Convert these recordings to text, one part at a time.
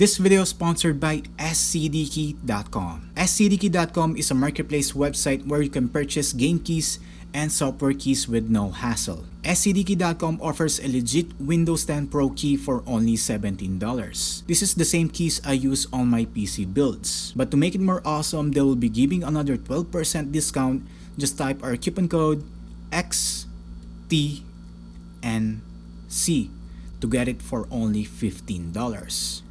This video is sponsored by scdkey.com. scdkey.com is a marketplace website where you can purchase game keys and software keys with no hassle. scdkey.com offers a legit Windows 10 Pro key for only $17. This is the same keys I use on my PC builds. But to make it more awesome, they will be giving another 12% discount. Just type our coupon code XTNC to get it for only $15.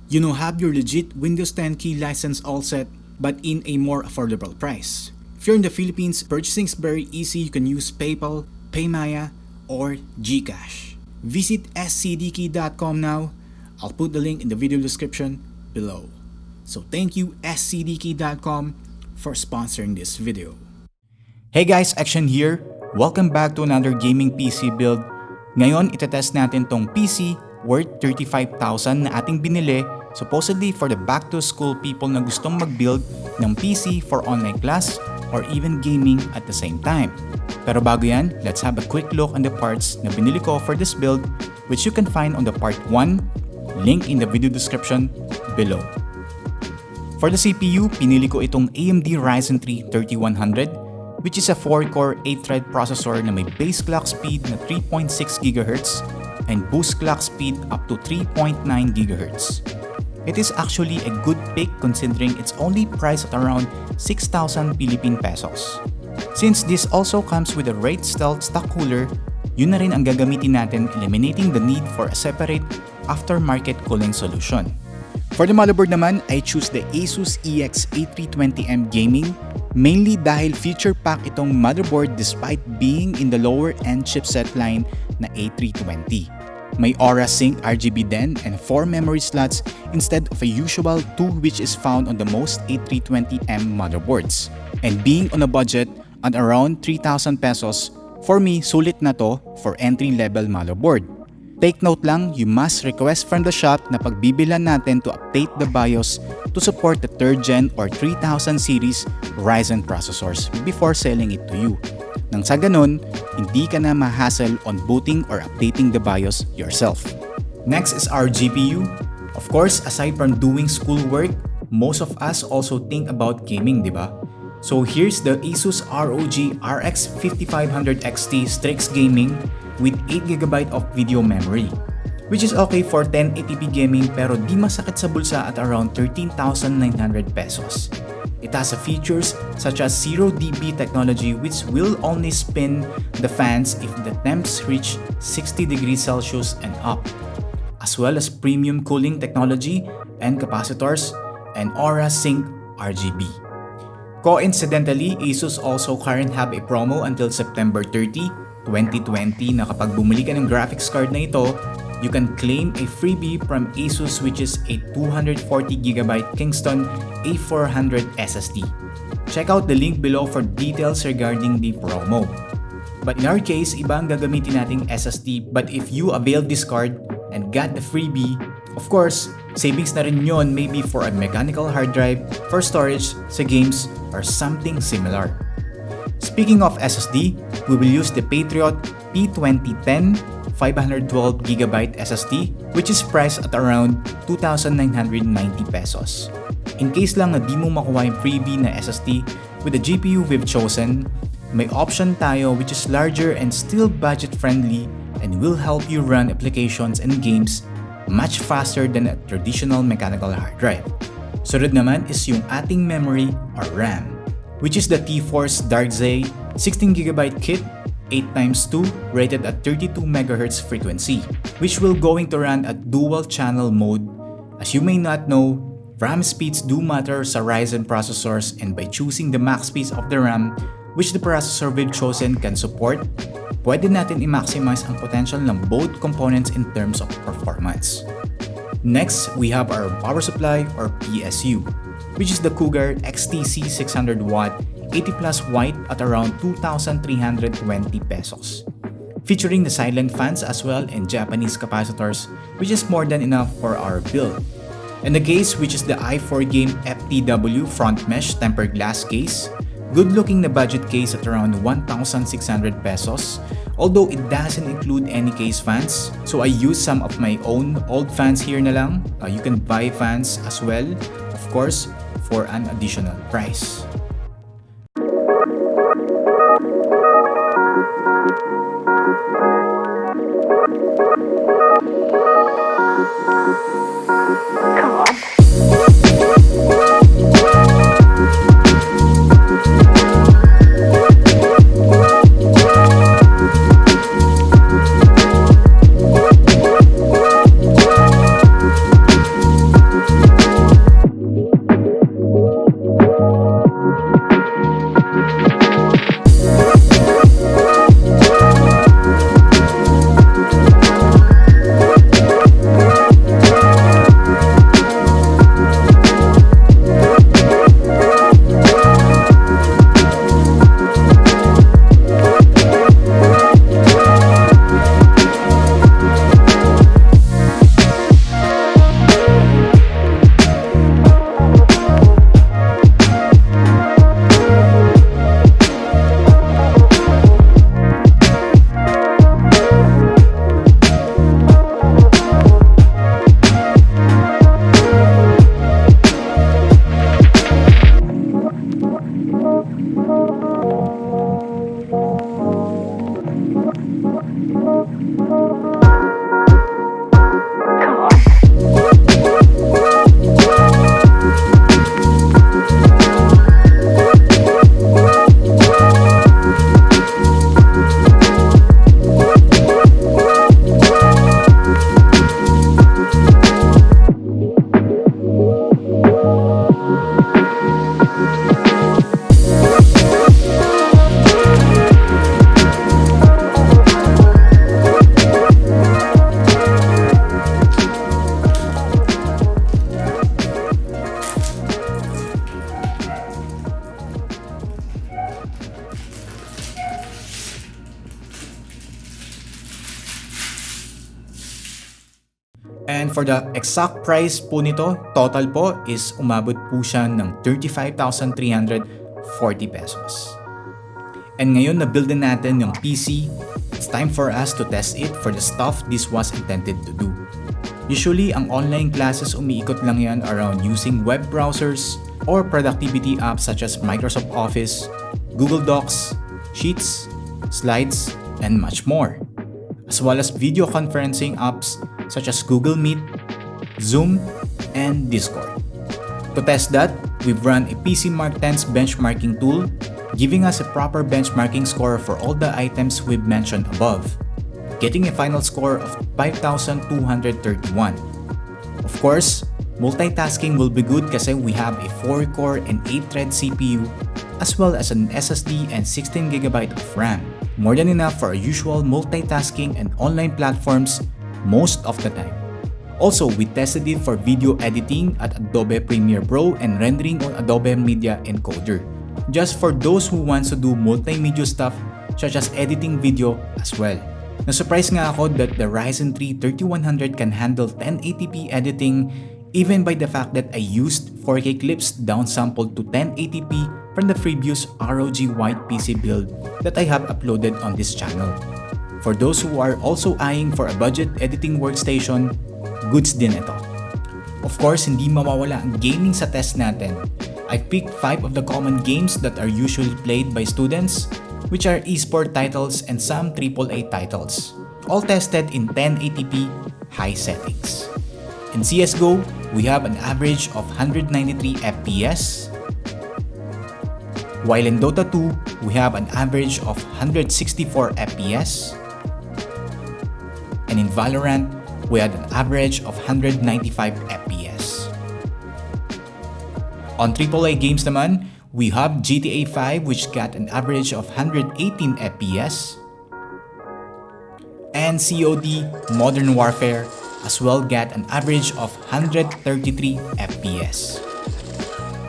You now have your legit Windows 10 key license all set, but in a more affordable price. If you're in the Philippines, purchasing is very easy. You can use PayPal, Paymaya, or GCash. Visit scdkey.com now. I'll put the link in the video description below. So thank you scdkey.com for sponsoring this video. Hey guys, Action here. Welcome back to another gaming PC build. Ngayon, itetest natin tong PC worth 35,000 na ating binili supposedly for the back-to-school people na gustong mag-build ng PC for online class or even gaming at the same time. Pero bago yan, let's have a quick look on the parts na binili ko for this build, which you can find on the part 1, link in the video description below. For the CPU, pinili ko itong AMD Ryzen 3 3100, which is a 4-core 8-thread processor na may base clock speed na 3.6 GHz and boost clock speed up to 3.9 GHz. It is actually a good pick considering it's only priced at around 6,000 Philippine pesos. Since this also comes with a Wraith Stealth stock cooler, yun na rin ang gagamitin natin, eliminating the need for a separate aftermarket cooling solution. For the motherboard naman, I choose the Asus EX8320M Gaming, mainly dahil feature pack itong motherboard despite being in the lower end chipset line na A320. May Aura Sync RGB din and 4 memory slots instead of a usual 2 which is found on the most A320M motherboards. And being on a budget at around 3,000 pesos, for me sulit na to for entry-level motherboard. Take note lang, you must request from the shop na pagbibilan natin to update the BIOS to support the 3rd gen or 3000 series Ryzen processors before selling it to you. Nang sa ganun, hindi ka na ma-hassle on booting or updating the BIOS yourself. Next is our GPU. Of course, aside from doing schoolwork, most of us also think about gaming, diba? So here's the Asus ROG RX5500 XT Strix Gaming with 8GB of video memory, which is okay for 1080p gaming pero di masakit sa bulsa at around 13,900 pesos. It has features such as 0 dB technology which will only spin the fans if the temps reach 60 degrees Celsius and up, as well as premium cooling technology and capacitors and Aura Sync RGB. Coincidentally, Asus also currently have a promo until September 30, 2020 na kapag bumili ka ng graphics card na ito, you can claim a freebie from Asus which is a 240GB Kingston A400 SSD. Check out the link below for details regarding the promo. But in our case, iba ang gagamitin nating SSD, but if you avail this card and got the freebie, of course, savings na rin yun maybe for a mechanical hard drive, for storage, sa games, or something similar. Speaking of SSD, we will use the Patriot P2010 512GB SSD which is priced at around 2,990 pesos. In case lang na di mo makuha yung freebie na SSD with the GPU we've chosen, may option tayo which is larger and still budget friendly and will help you run applications and games much faster than a traditional mechanical hard drive. Sunod naman is yung ating memory or RAM, which is the Tforce Xcalibur 16GB kit 8x2 rated at 32 MHz frequency, which will going to run at dual channel mode. As you may not know, RAM speeds do matter sa Ryzen processors, and by choosing the max speeds of the RAM which the processor we've chosen can support, pwede natin i-maximize ang potential ng both components in terms of performance. Next, we have our power supply or PSU, which is the Cougar XTC 600W 80+ white at around 2,320 pesos, featuring the silent fans as well and Japanese capacitors, which is more than enough for our build. And the case, which is the iFOR Game FTW front mesh tempered glass case, good looking na budget case at around 1,600 pesos Although it doesn't include any case fans, so I use some of my own old fans here na lang. You can buy fans as well, of course, for an additional price. Come on. And for the exact price po nito, total po is umabot po siya ng 35,340 pesos. And ngayon na build na natin yung PC, it's time for us to test it for the stuff this was intended to do. Usually, ang online classes umiikot lang yan around using web browsers or productivity apps such as Microsoft Office, Google Docs, Sheets, Slides, and much more. As well as video conferencing apps such as Google Meet, Zoom, and Discord. To test that, we've run a PC Mark 10's benchmarking tool, giving us a proper benchmarking score for all the items we've mentioned above, getting a final score of 5,231. Of course, multitasking will be good kasi we have a 4-core and 8-thread CPU as well as an SSD and 16GB of RAM. More than enough for our usual multitasking and online platforms most of the time. Also, we tested it for video editing at Adobe Premiere Pro and rendering on Adobe Media Encoder. Just for those who wants to do multimedia stuff such as editing video as well. Na-surprise nga ako that the Ryzen 3 3100 can handle 1080p editing even by the fact that I used 4K clips downsampled to 1080p from the previous ROG White PC build that I have uploaded on this channel. For those who are also eyeing for a budget editing workstation, goods din ito. Of course, hindi mawawala ang gaming sa test natin. I picked 5 of the common games that are usually played by students, which are esport titles and some AAA titles, all tested in 1080p high settings. In CSGO, we have an average of 193 FPS, while in Dota 2, we have an average of 164 FPS, and in Valorant, we had an average of 195 FPS. On AAA games naman, we have GTA 5 which got an average of 118 FPS, and COD Modern Warfare as well got an average of 133 FPS,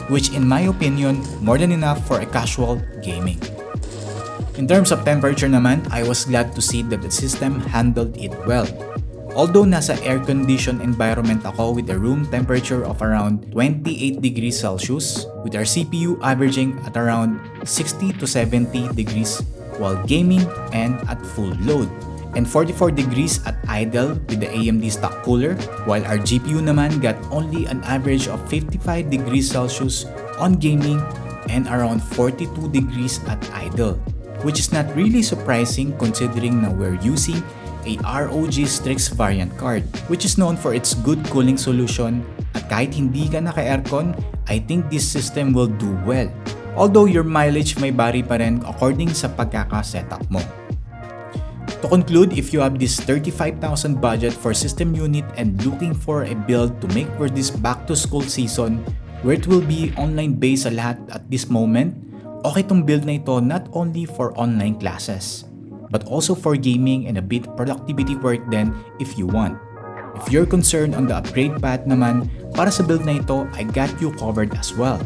which in my opinion, more than enough for a casual gaming. In terms of temperature naman, I was glad to see that the system handled it well. Although nasa air-conditioned environment ako with a room temperature of around 28 degrees Celsius, with our CPU averaging at around 60 to 70 degrees while gaming and at full load, and 44 degrees at idle with the AMD stock cooler, while our GPU naman got only an average of 55 degrees Celsius on gaming and around 42 degrees at idle, which is not really surprising considering na we're using a ROG Strix variant card, which is known for its good cooling solution, at kahit hindi ka naka-aircon, I think this system will do well. Although your mileage may vary pa rin according sa pagkaka-setup mo. To conclude, if you have this 35,000 budget for system unit and looking for a build to make for this back-to-school season, where it will be online-based sa lahat at this moment, okay tong build na ito not only for online classes, but also for gaming and a bit productivity work then if you want. If you're concerned on the upgrade path naman, para sa build na ito, I got you covered as well.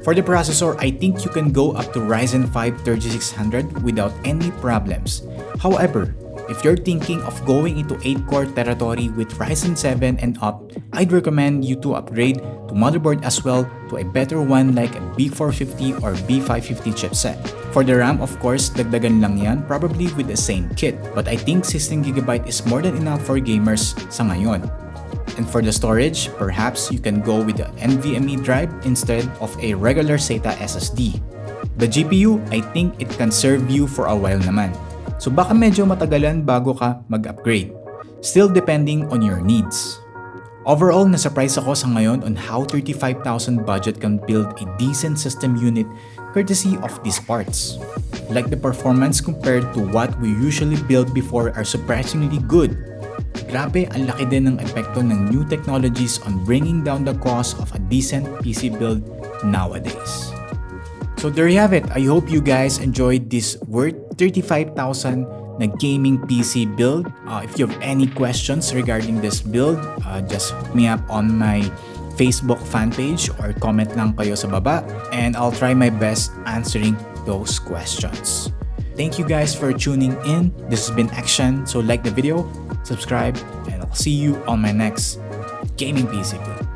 For the processor, I think you can go up to Ryzen 5 3600 without any problems. However, if you're thinking of going into 8-core territory with Ryzen 7 and up, I'd recommend you to upgrade to motherboard as well to a better one like a B450 or B550 chipset. For the RAM, of course, dagdagan lang yan, probably with the same kit. But I think 16GB is more than enough for gamers sa ngayon. And for the storage, perhaps you can go with the NVMe drive instead of a regular SATA SSD. The GPU, I think it can serve you for a while naman. So baka medyo matagalan bago ka mag-upgrade. Still depending on your needs. Overall, na-surprise ako sa ngayon on how 35,000 budget can build a decent system unit courtesy of these parts. Like the performance compared to what we usually build before are surprisingly good. Grabe, ang laki din ng epekto ng new technologies on bringing down the cost of a decent PC build nowadays. So there you have it. I hope you guys enjoyed this worth 35,000 na gaming PC build. If you have any questions regarding this build, just hook me up on my Facebook fan page or comment lang kayo sa baba and I'll try my best answering those questions. Thank you guys for tuning in. This has been Xtian. So like the video, subscribe, and I'll see you on my next gaming PC build.